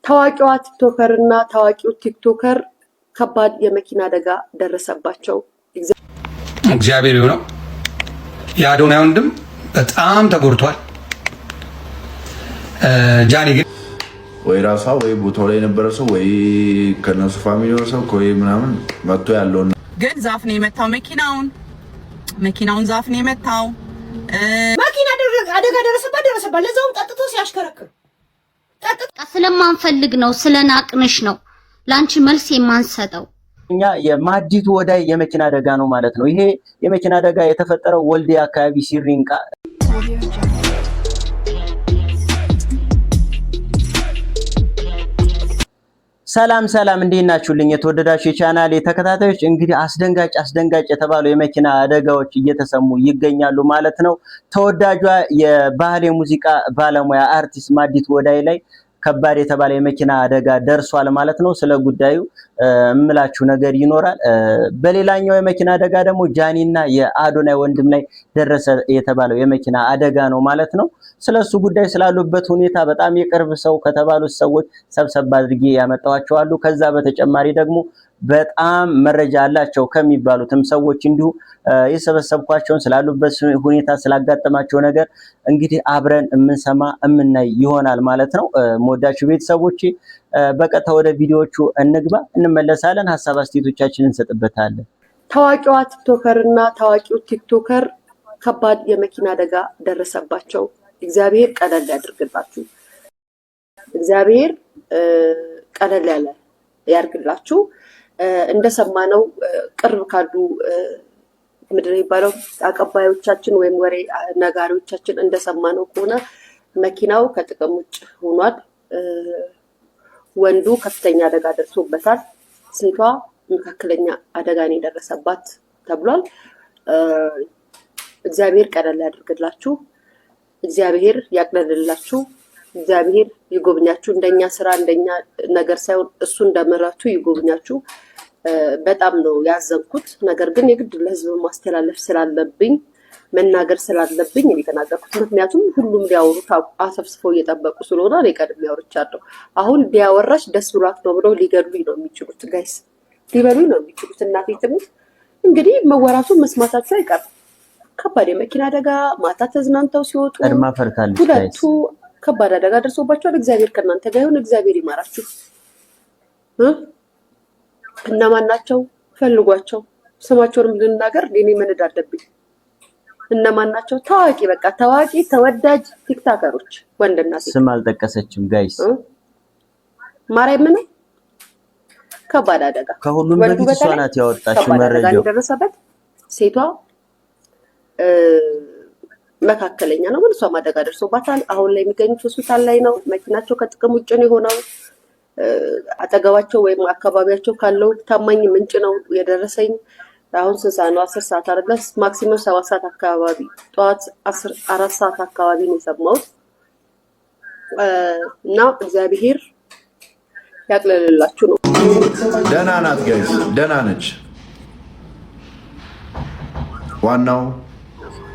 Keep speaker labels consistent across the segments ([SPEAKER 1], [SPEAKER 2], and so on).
[SPEAKER 1] ታዋቂዋ ቲክቶከር እና ታዋቂው ቲክቶከር ከባድ የመኪና አደጋ ደረሰባቸው።
[SPEAKER 2] እግዚአብሔር ይሁነው። የአዶናይ ወንድም በጣም ተጎድቷል። ጃኒ ግን
[SPEAKER 3] ወይ ራሷ ወይ ቦታው ላይ የነበረ ሰው ወይ ከነሱ ፋሚሊ ሰው ወይ ምናምን መጥቶ ያለውን
[SPEAKER 4] ግን ዛፍ ነው የመታው መኪናውን ዛፍ ነው የመታው።
[SPEAKER 5] መኪና አደጋ ደረሰባት ለዛውም ጠጥቶ ሲያሽከረክር
[SPEAKER 6] ስለማንፈልግ ነው ስለናቅንሽ ነው ላንቺ መልስ የማንሰጠው።
[SPEAKER 7] እኛ የማዲቱ ወዳይ የመኪና አደጋ ነው ማለት ነው። ይሄ የመኪና አደጋ የተፈጠረው ወልዲያ አካባቢ ሲሪንቃ። ሰላም እንዴት ናችሁልኝ የተወደዳችሁ የቻናሌ ተከታታዮች። እንግዲህ አስደንጋጭ የተባሉ የመኪና አደጋዎች እየተሰሙ ይገኛሉ ማለት ነው። ተወዳጇ የባህል የሙዚቃ ባለሙያ አርቲስት ማዲቱ ወዳይ ላይ ከባድ የተባለ የመኪና አደጋ ደርሷል ማለት ነው። ስለ ጉዳዩ እምላችሁ ነገር ይኖራል። በሌላኛው የመኪና አደጋ ደግሞ ጃኒና የአዶናይ ወንድም ላይ ደረሰ የተባለው የመኪና አደጋ ነው ማለት ነው። ስለሱ ጉዳይ ስላሉበት ሁኔታ በጣም የቅርብ ሰው ከተባሉት ሰዎች ሰብሰብ አድርጌ ያመጣዋቸዋሉ። ከዛ በተጨማሪ ደግሞ በጣም መረጃ አላቸው ከሚባሉትም ሰዎች እንዲሁ የሰበሰብኳቸውን ስላሉበት ሁኔታ ስላጋጠማቸው ነገር እንግዲህ አብረን የምንሰማ የምናይ ይሆናል ማለት ነው። ሞዳችሁ ቤተሰቦቼ በቀጥታ ወደ ቪዲዮቹ እንግባ፣ እንመለሳለን። ሐሳብ አስተያየቶቻችንን እንሰጥበታለን።
[SPEAKER 1] ታዋቂዋ ቲክቶከር እና ታዋቂው ቲክቶከር ከባድ የመኪና አደጋ ደረሰባቸው። እግዚአብሔር ቀለል ያድርግላችሁ። እግዚአብሔር ቀለል ያለ ያርግላችሁ። እንደሰማነው ቅርብ ካሉ ምድር የሚባለው አቀባዮቻችን ወይም ወሬ ነጋሪዎቻችን እንደሰማነው ከሆነ መኪናው ከጥቅም ውጭ ሆኗል። ወንዱ ከፍተኛ አደጋ ደርሶበታል። ሴቷ መካከለኛ አደጋ ነው የደረሰባት ተብሏል። እግዚአብሔር ቀለል ያድርግላችሁ። እግዚአብሔር ያቅለልላችሁ። እግዚአብሔር ይጎብኛችሁ። እንደኛ ስራ እንደኛ ነገር ሳይሆን እሱ እንደምሕረቱ ይጎብኛችሁ። በጣም ነው ያዘንኩት። ነገር ግን የግድ ለህዝብ ማስተላለፍ ስላለብኝ መናገር ስላለብኝ የተናገርኩት። ምክንያቱም ሁሉም ሊያወሩት አሰብስበው እየጠበቁ ስለሆነ እኔ ቀድሜ አውርቻለሁ። አሁን ቢያወራሽ ደስ ብሏት ነው ብለው ሊገሉኝ ነው የሚችሉት። ጋይስ ሊበሉኝ ነው የሚችሉት። እናቴ ትሙት። እንግዲህ መወራቱን መስማታችሁ አይቀርም። ከባድ የመኪና አደጋ ማታ ተዝናንተው ሲወጡ ሁለቱ ከባድ አደጋ ደርሶባቸዋል። እግዚአብሔር ከእናንተ ጋር ይሁን። እግዚአብሔር ይማራችሁ። እነማን ናቸው? ፈልጓቸው። ስማቸውንም ልናገር እኔ መንድ አለብኝ። እነማን ናቸው? ታዋቂ በቃ ታዋቂ ተወዳጅ ቲክቶከሮች ወንድና ሴት።
[SPEAKER 7] ስም አልጠቀሰችም ጋይስ።
[SPEAKER 1] ማርያምን ከባድ አደጋ
[SPEAKER 7] ከሁሉም በፊት እሷ ናት ያወጣችው መረጃው።
[SPEAKER 1] ደረሰበት። ሴቷ መካከለኛ ነው፣ ግን እሷም አደጋ ደርሶባታል። አሁን ላይ የሚገኙት ሆስፒታል ላይ ነው። መኪናቸው ከጥቅም ውጭ ነው የሆነው። አጠገባቸው ወይም አካባቢያቸው ካለው ታማኝ ምንጭ ነው የደረሰኝ። አሁን 6 ነው 10 ሰዓት አይደለ፣ ማክሲመም 7 ሰዓት አካባቢ፣ ጠዋት 4 ሰዓት አካባቢ ነው የሰማሁት። እና እግዚአብሔር ያቅለልላችሁ ነው።
[SPEAKER 3] ደህና ናት ጋይስ፣ ደህና ነች። ዋናው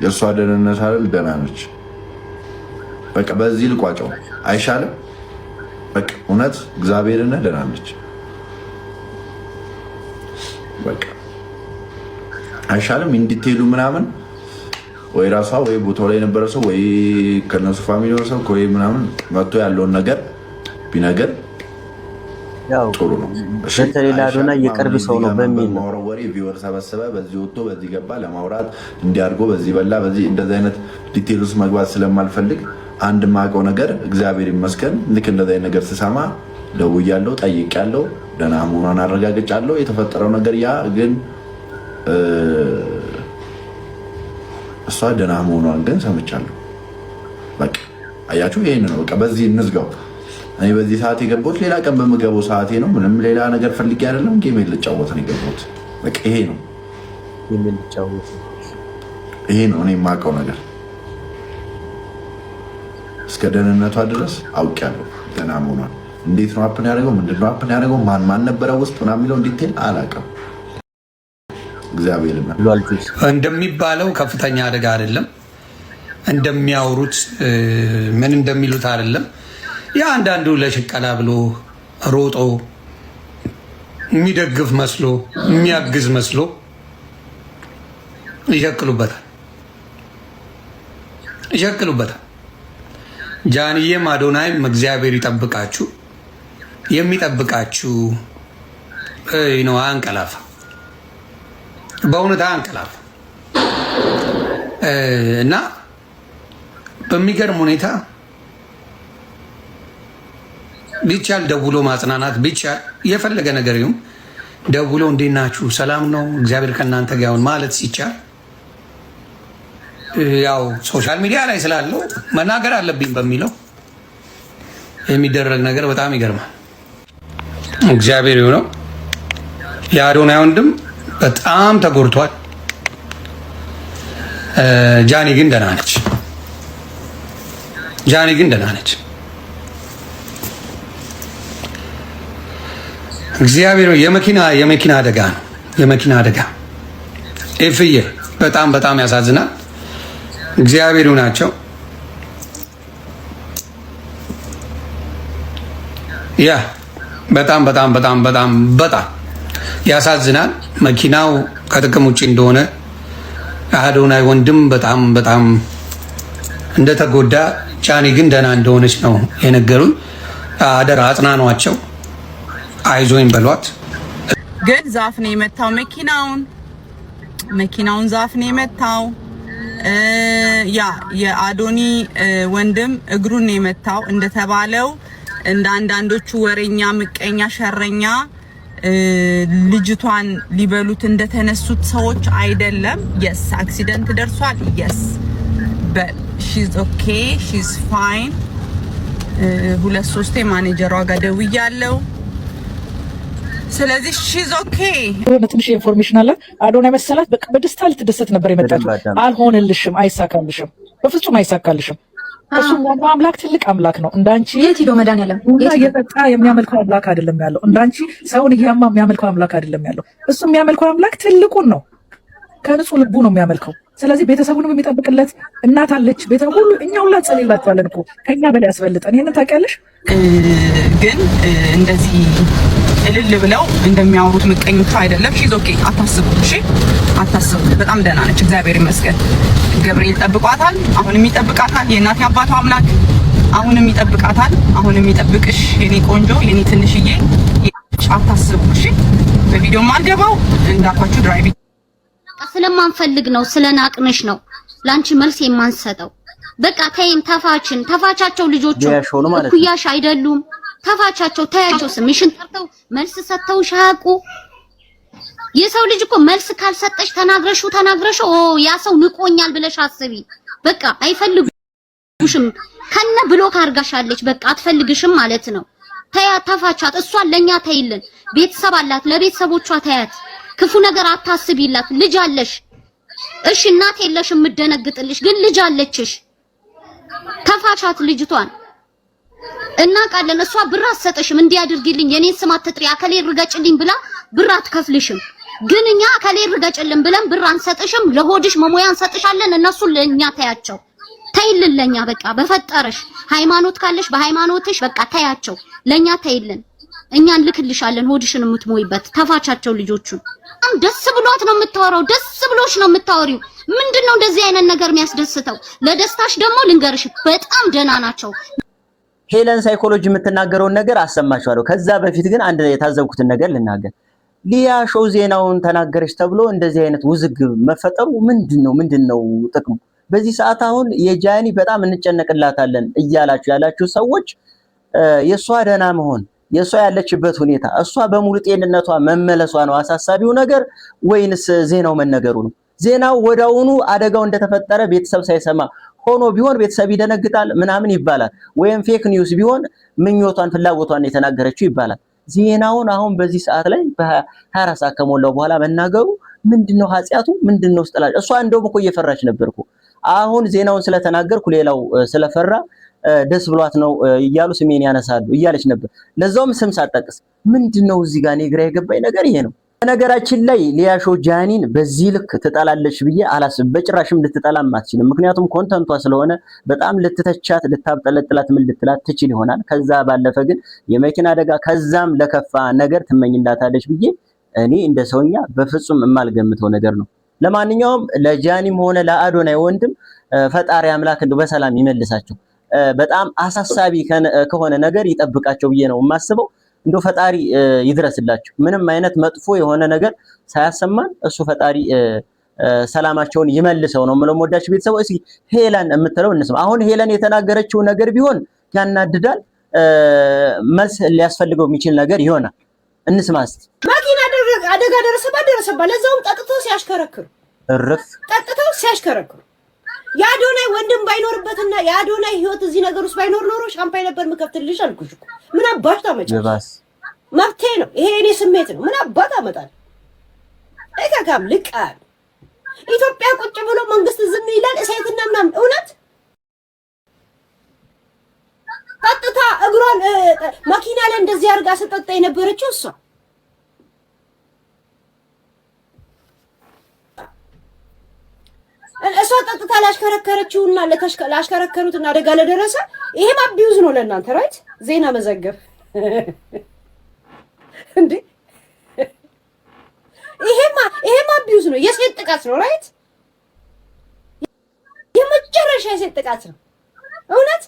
[SPEAKER 3] የእሷ ደህንነት አይደል? ደህና ነች። በቃ በዚህ ልቋጨው አይሻልም? በቃ እውነት እግዚአብሔርና ደህና ነች። በቃ አይሻልም? እንድትሄዱ ምናምን ወይ ራሷ ወይ ቦታው ላይ የነበረ ሰው ወይ ከነሱ ፋሚሊ ሰው ወይ ምናምን መጥቶ ያለውን ነገር ቢነገር
[SPEAKER 7] ያው
[SPEAKER 3] ጥሩ ነው።
[SPEAKER 7] በተለይ ለአዶናይ የቅርብ ሰው ነው በሚል ነው
[SPEAKER 3] ወሬ ቪወር ሰበሰበ፣ በዚህ ወጥቶ በዚህ ገባ ለማውራት እንዲያርጎ በዚህ በላ በዚህ እንደዚህ አይነት ዲቴይልስ መግባት ስለማልፈልግ አንድ ማቀው ነገር እግዚአብሔር ይመስገን ልክ እንደዚህ አይነት ነገር ስሰማ ደውያለሁ፣ ጠይቄያለሁ፣ ደህና መሆኗን አረጋግጫለሁ። የተፈጠረው ነገር ያ ግን እሷ ደህና መሆኗን ግን ሰምቻለሁ። በቃ አያችሁ፣ ይሄን ነው በቃ በዚህ እንዝጋው። እኔ በዚህ ሰዓት የገባሁት ሌላ ቀን በምገባው ሰዓቴ ነው። ምንም ሌላ ነገር ፈልጌ አይደለም። ጌም ልጫወት ነው የገባሁት። በቃ ይሄ ነው ይሄ ነው እኔ የማውቀው ነገር። እስከ ደህንነቷ ድረስ አውቄያለሁ ደህና መሆኗን። እንዴት ነው አፕን ያደረገው? ምንድነው አፕን ያደረገው? ማን ነበረ ውስጥ ምናምን የሚለው ዲቴል አላውቅም። እግዚአብሔር
[SPEAKER 2] እንደሚባለው ከፍተኛ አደጋ አይደለም፣ እንደሚያወሩት ምን እንደሚሉት አይደለም። ያ አንዳንዱ ለሽቀላ ብሎ ሮጦ የሚደግፍ መስሎ የሚያግዝ መስሎ ይሸቅሉበታል። ጃንዬም አዶናይም እግዚአብሔር ይጠብቃችሁ። የሚጠብቃችሁ ነው። አንቀላፋ፣ በእውነት አንቀላፋ እና በሚገርም ሁኔታ ቢቻል ደውሎ ማጽናናት ቢቻል የፈለገ ነገር ይሁን ደውሎ እንዴት ናችሁ ሰላም ነው እግዚአብሔር ከእናንተ ጋር ይሁን ማለት ሲቻል ያው ሶሻል ሚዲያ ላይ ስላለው መናገር አለብኝ በሚለው የሚደረግ ነገር በጣም ይገርማል። እግዚአብሔር ይሁነው። የአዶናይ ወንድም በጣም ተጎድቷል። ጃኒ ግን ደህና ነች። እግዚአብሔር የመኪና አደጋ ነው። የመኪና አደጋ ኤፍዬ በጣም ያሳዝናል። እግዚአብሔር ይሁናቸው። ያ በጣም ያሳዝናል። መኪናው ከጥቅም ውጭ እንደሆነ አዶናይ ወንድም በጣም እንደተጎዳ፣ ጃኒ ግን ደህና እንደሆነች ነው የነገሩኝ። አደራ አጽናኗቸው፣ አይዞኝ በሏት።
[SPEAKER 4] ግን ዛፍ ነው የመታው መኪናውን ዛፍ ነው የመታው። ያ የአዶኒ ወንድም እግሩን ነው የመታው። እንደተባለው እንደ አንዳንዶቹ ወሬኛ፣ ምቀኛ፣ ሸረኛ ልጅቷን ሊበሉት እንደተነሱት ሰዎች አይደለም። የስ አክሲደንት ደርሷል። የስ but she's okay, she's fine። ሁለት ሶስቴ ማኔጀሯ ጋር ደውያለሁ። ስለዚህ she's okay።
[SPEAKER 5] ትንሽ ኢንፎርሜሽን አለ። አዶናይ መሰላት በቃ በደስታ ልትደሰት ነበር የመጣችው። አልሆነልሽም፣ አይሳካልሽም፣ በፍጹም አይሳካልሽም። እሱ አምላክ ትልቅ አምላክ ነው። እንዳንቺ
[SPEAKER 8] የት ሄዶ መድኃኒዓለም
[SPEAKER 5] የጠጣ የሚያመልከው አምላክ አይደለም ያለው። እንዳንቺ ሰውን እያማ የሚያመልከው አምላክ አይደለም ያለው። እሱ የሚያመልከው አምላክ ትልቁን ነው። ከንጹህ ልቡ ነው የሚያመልከው። ስለዚህ ቤተሰቡንም የሚጠብቅለት እናት አለች። ቤተሰቡ ሁሉ እኛ ሁላ ጸልይላችኋለን እኮ ከኛ በላይ ያስበልጠን። ይሄንን ታውቂያለሽ።
[SPEAKER 4] ግን እንደዚህ እልል ብለው እንደሚያወሩት ምቀኞቹ አይደለም። ሺዝ ኦኬ። አታስቡ፣ እሺ አታስቡ። በጣም ደህና ነች፣ እግዚአብሔር ይመስገን። ገብርኤል ጠብቋታል፣ አሁንም ይጠብቃታል። የእናት አባቷ አምላክ አሁንም ይጠብቃታል፣ አሁንም ይጠብቅሽ የኔ ቆንጆ፣ የኔ ትንሽዬ። አታስቡ፣ እሺ። በቪዲዮ ማልገባው እንዳኳችሁ ድራይቭ
[SPEAKER 6] ስለማንፈልግ ነው፣ ስለናቅንሽ ነው ላንቺ መልስ የማንሰጠው። በቃ ተይን፣ ተፋቻቸው። ልጆቹ እኩያሽ አይደሉም። ተፋቻቸው፣ ተያቸው። ስምሽን ጠርተው መልስ ሰጥተው ሻቁ። የሰው ልጅ እኮ መልስ ካልሰጠሽ ተናግረሽው ያ ሰው ንቆኛል ብለሽ አስቢ። በቃ አይፈልጉሽም፣ ከነ ብሎክ አርጋሻለች። በቃ አትፈልግሽም ማለት ነው። ተያት፣ ተፋቻት። እሷን ለኛ ተይልን። ቤተሰብ አላት፣ ለቤተሰቦቿ ተያት። ክፉ ነገር አታስቢላት። ልጅ አለሽ፣ እሺ እናት የለሽም የምደነግጥልሽ፣ ግን ልጅ አለችሽ። ተፋቻት ልጅቷን። እናቃለን እሷ ብር አትሰጥሽም። እንዲያድርግልኝ የኔን ስም አትጥሪ፣ አከሌ ርገጭልኝ ብላ ብር አትከፍልሽም። ግን እኛ አከሌ ርገጭልን ብለን ብር አንሰጥሽም። ለሆድሽ መሞያ እንሰጥሻለን። እነሱ ለኛ ተያቸው፣ ተይልን ለኛ። በቃ በፈጠረሽ ሃይማኖት ካለሽ በሃይማኖትሽ በቃ ተያቸው፣ ለኛ ተይልን። እኛን ልክልሻለን ሆድሽን የምትሞይበት። ተፋቻቸው ልጆቹን። ደስ ብሏት ነው የምታወራው፣ ደስ ብሎሽ ነው የምታወሪው። ምንድነው እንደዚህ አይነት ነገር የሚያስደስተው? ለደስታሽ ደግሞ ልንገርሽ በጣም ደህና ናቸው።
[SPEAKER 7] ሄለን ሳይኮሎጂ የምትናገረውን ነገር አሰማችኋለሁ። ከዛ በፊት ግን አንድ የታዘብኩትን ነገር ልናገር። ሊያ ሾው ዜናውን ተናገረች ተብሎ እንደዚህ አይነት ውዝግብ መፈጠሩ ምንድነው ጥቅሙ? በዚህ ሰዓት አሁን የጃኒ በጣም እንጨነቅላታለን ያላችሁ ሰዎች የሷ ደህና መሆን፣ የሷ ያለችበት ሁኔታ፣ እሷ በሙሉ ጤንነቷ መመለሷ ነው አሳሳቢው ነገር ወይንስ ዜናው መነገሩ ነው? ዜናው ወዳውኑ አደጋው እንደተፈጠረ ቤተሰብ ሳይሰማ ሆኖ ቢሆን ቤተሰብ ይደነግጣል ምናምን ይባላል። ወይም ፌክ ኒውስ ቢሆን ምኞቷን ፍላጎቷን የተናገረችው ይባላል። ዜናውን አሁን በዚህ ሰዓት ላይ በ24 ሰዓት ከሞላው በኋላ መናገሩ ምንድነው ኃጢያቱ? ምንድነው ስጠላች? እሷ እንደውም እኮ እየፈራች ነበርኩ። አሁን ዜናውን ስለተናገርኩ ሌላው ስለፈራ ደስ ብሏት ነው እያሉ ስሜን ያነሳሉ እያለች ነበር። ለዛውም ስም ሳጠቅስ ምንድነው እዚህ ጋር እኔ ግራ የገባኝ ነገር ይሄ ነው። ነገራችን ላይ ሊያሾ ጃኒን በዚህ ልክ ትጠላለች ብዬ አላስብ። በጭራሽም ልትጠላም አትችልም። ምክንያቱም ኮንተንቷ ስለሆነ በጣም ልትተቻት፣ ልታብጠለጥላት፣ ምን ልትላት ትችል ይሆናል። ከዛ ባለፈ ግን የመኪና አደጋ ከዛም ለከፋ ነገር ትመኝላታለች ብዬ እኔ እንደ ሰውኛ በፍጹም የማልገምተው ነገር ነው። ለማንኛውም ለጃኒም ሆነ ለአዶናይ ወንድም ፈጣሪ አምላክ እንደው በሰላም ይመልሳቸው። በጣም አሳሳቢ ከሆነ ነገር ይጠብቃቸው ብዬ ነው የማስበው። እንደው ፈጣሪ ይድረስላቸው። ምንም አይነት መጥፎ የሆነ ነገር ሳያሰማን እሱ ፈጣሪ ሰላማቸውን ይመልሰው ነው የምለው። ወዳጅ ቤተሰብ እስኪ ሄለን የምትለው እንስማ። አሁን ሄለን የተናገረችው ነገር ቢሆን ያናድዳል፣ መልስ ሊያስፈልገው የሚችል ነገር ይሆናል። እንስማ እስኪ።
[SPEAKER 8] መኪና አደጋ ደረሰባ ለዛውም ጠጥተው ሲያሽከረክሩ ጠጥተው ሲያሽከረክሩ የአዶናይ ወንድም ባይኖርበትና የአዶናይ ህይወት እዚህ ነገር ውስጥ ባይኖር ኖሮ ሻምፓኝ ነበር ምከፍትልሽ አልኩሽ እኮ። ምን አባሽ ታመጫለሽ? መብቴ ነው ይሄ፣ የኔ ስሜት ነው። ምን አባት አመጣል? እካካም ልቃል ኢትዮጵያ ቁጭ ብሎ መንግስት ዝም ይላል። እሳይትና ምናምን እውነት ጠጥታ እግሯን መኪና ላይ እንደዚህ አድርጋ ስጠጣ የነበረችው እሷ ጠጥታ ላሽከረከረችውና ላሽከረከሩትና አደጋ ለደረሰ ይሄም አቢዩዝ ነው ለእናንተ ራይት። ዜና መዘገብ እንዴ ይሄም አቢዩዝ ነው፣ የሴት ጥቃት ነው ራይት። የመጨረሻ የሴት ጥቃት ነው እውነት።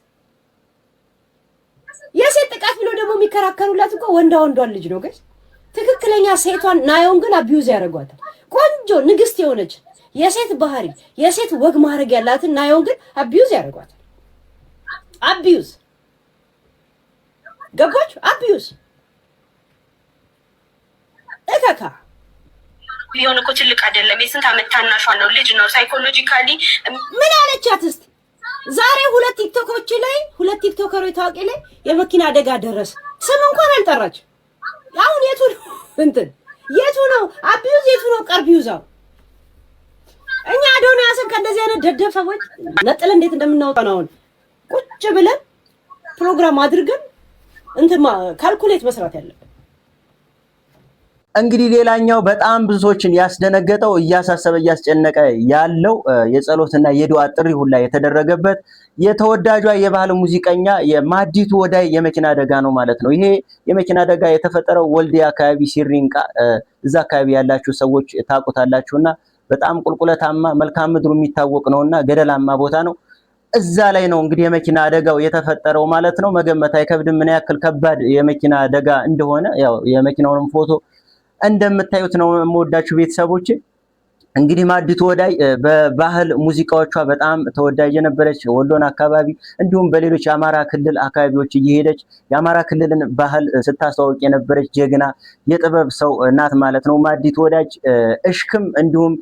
[SPEAKER 8] የሴት ጥቃት ብሎ ደግሞ የሚከራከሩላት እኮ ወንዷን ልጅ ነው ግን ትክክለኛ ሴቷን ናየውን ግን አቢዩዝ ያደርጓታል። ቆንጆ ንግስት የሆነች የሴት ባህሪ የሴት ወግ ማድረግ ያላትን ናየውን ግን አቢዩዝ ያደርጓታል። አቢዩዝ ገባች? አቢዩዝ እከካ
[SPEAKER 4] ቢሆን እኮ ትልቅ አይደለም። የስንት ዓመት ታናሿ ነው፣ ልጅ ነው። ሳይኮሎጂካሊ
[SPEAKER 8] ምን አለቻት እስቲ? ዛሬ ሁለት ቲክቶከሮች ታዋቂ ላይ የመኪና አደጋ ደረሰ። ስም እንኳን አልጠራች። አሁን የቱ ነው አቢዩዝ የቱ ነው ቀርቢዩዛው? እኛ አዶናያስን ከእንደዚህ አይነት ደደብ ሰዎች ነጥለን እንዴት እንደምናወጣ ነው አሁን ቁጭ ብለን ፕሮግራም አድርገን ካልኩሌት መስራት ያለብን።
[SPEAKER 7] እንግዲህ ሌላኛው በጣም ብዙ ሰዎችን ያስደነገጠው እያሳሰበ እያስጨነቀ ያለው የጸሎትና የዱዓ ጥሪ ሁላ የተደረገበት የተወዳጇ የባህል ሙዚቀኛ የማዲቱ ወዳይ የመኪና አደጋ ነው ማለት ነው። ይሄ የመኪና አደጋ የተፈጠረው ወልዲያ አካባቢ ሲሪንቃ፣ እዛ አካባቢ ያላችሁ ሰዎች ታውቁታላችሁና በጣም ቁልቁለታማ መልካም ምድሩ የሚታወቅ ነውና ገደላማ ቦታ ነው። እዛ ላይ ነው እንግዲህ የመኪና አደጋው የተፈጠረው ማለት ነው። መገመት አይከብድም ምን ያክል ከባድ የመኪና አደጋ እንደሆነ። ያው የመኪናውንም ፎቶ እንደምታዩት ነው የምወዳችሁ ቤተሰቦች። እንግዲህ ማዲቱ ወዳይ በባህል ሙዚቃዎቿ በጣም ተወዳጅ የነበረች ወሎን አካባቢ እንዲሁም በሌሎች የአማራ ክልል አካባቢዎች እየሄደች የአማራ ክልልን ባህል ስታስተዋውቅ የነበረች ጀግና የጥበብ ሰው ናት ማለት ነው። ማዲቱ ወዳይ እሽክም እንዲሁም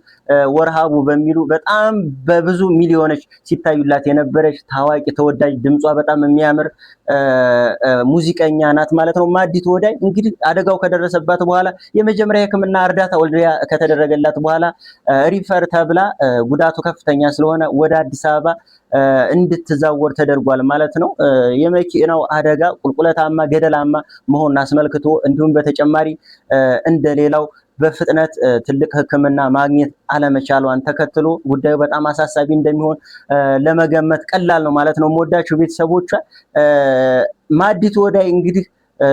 [SPEAKER 7] ወርሃቡ በሚሉ በጣም በብዙ ሚሊዮኖች ሲታዩላት የነበረች ታዋቂ ተወዳጅ ድምጿ በጣም የሚያምር ሙዚቀኛ ናት ማለት ነው። ማዲቱ ወዳይ እንግዲህ አደጋው ከደረሰባት በኋላ የመጀመሪያ የሕክምና እርዳታ ወልዲያ ከተደረገላት በኋላ ሪፈር ተብላ ጉዳቱ ከፍተኛ ስለሆነ ወደ አዲስ አበባ እንድትዛወር ተደርጓል ማለት ነው። የመኪናው አደጋ ቁልቁለታማ ገደላማ መሆኑን አስመልክቶ እንዲሁም በተጨማሪ እንደሌላው በፍጥነት ትልቅ ሕክምና ማግኘት አለመቻሏን ተከትሎ ጉዳዩ በጣም አሳሳቢ እንደሚሆን ለመገመት ቀላል ነው ማለት ነው። የምወዳችሁ ቤተሰቦቿ ማዲቱ ወዳይ እንግዲህ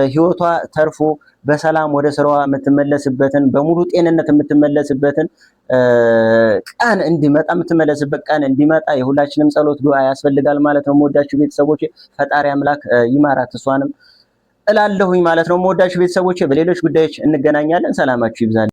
[SPEAKER 7] ህይወቷ ተርፎ በሰላም ወደ ስራዋ የምትመለስበትን በሙሉ ጤንነት የምትመለስበትን ቀን እንዲመጣ የሁላችንም ጸሎት ዱዓ ያስፈልጋል ማለት ነው። የምወዳችሁ ቤተሰቦች ፈጣሪ አምላክ ይማራት እሷንም እላለሁኝ ማለት ነው። የምወዳችሁ ቤተሰቦች በሌሎች ጉዳዮች እንገናኛለን። ሰላማችሁ ይብዛል።